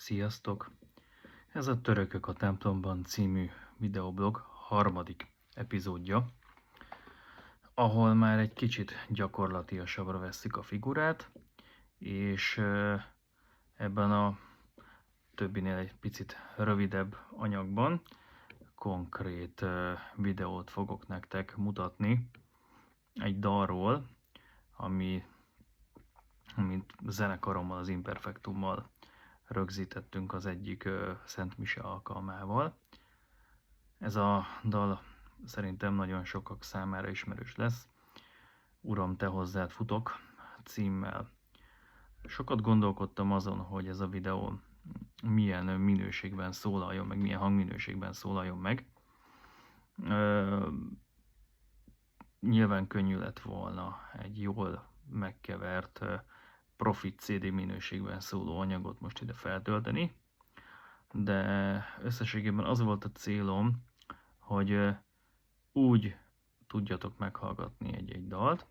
Sziasztok! Ez a Törökök a templomban című videoblog harmadik epizódja, ahol már egy kicsit gyakorlatiasabbra vesszük a figurát, és ebben a többinél egy picit rövidebb anyagban konkrét videót fogok nektek mutatni egy dalról, amit zenekarommal, az Imperfektummal rögzítettünk az egyik Szent Mise alkalmával. Ez a dal szerintem nagyon sokak számára ismerős lesz. Uram, te hozzád futok címmel. Sokat gondolkodtam azon, hogy ez a videó milyen minőségben szólaljon meg, milyen hangminőségben szólaljon meg. Nyilván könnyű lett volna egy jól megkevert Profit CD minőségben szóló anyagot most ide feltölteni, de összességében az volt a célom, hogy úgy tudjatok meghallgatni egy dalt,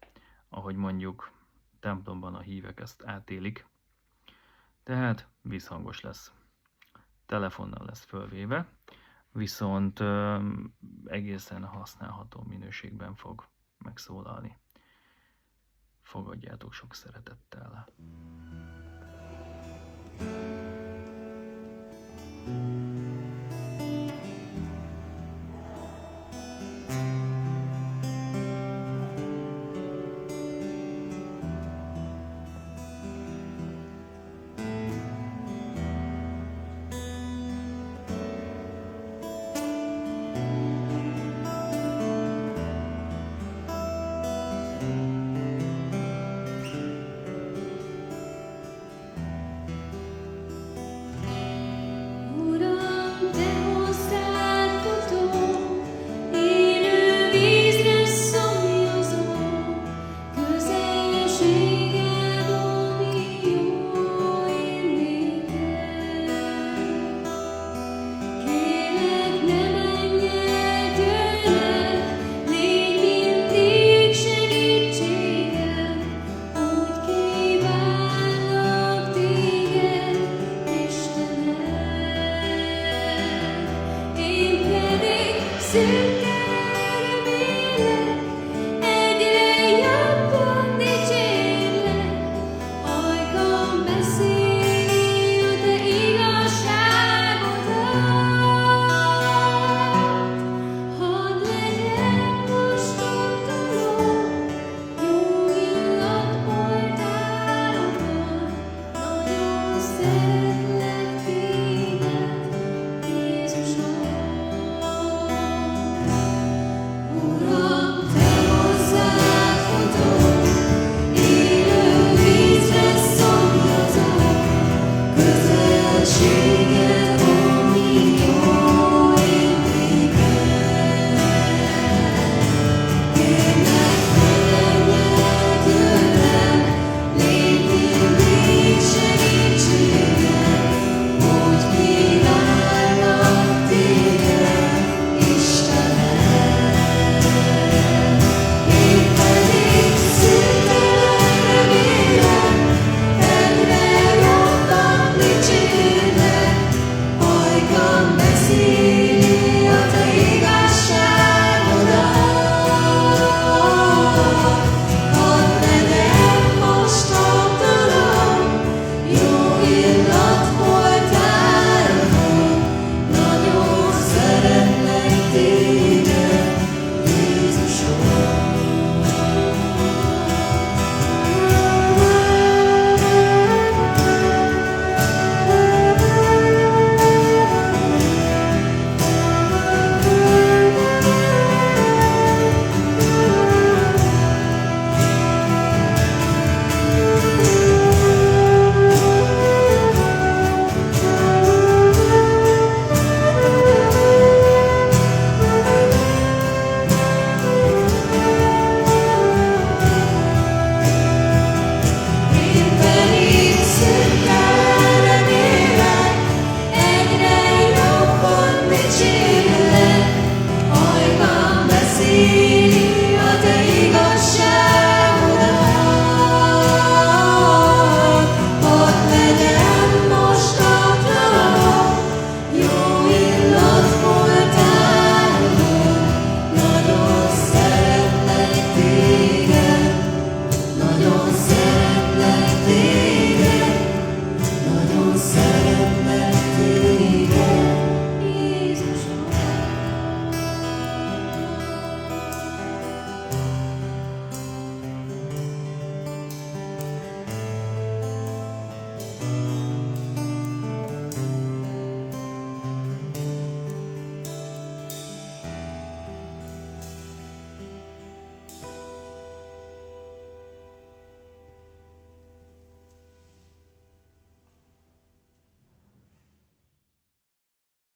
ahogy mondjuk templomban a hívek ezt átélik, tehát visszhangos lesz, telefonnal lesz fölvéve, viszont egészen használható minőségben fog megszólalni. Fogadjátok sok szeretettel! She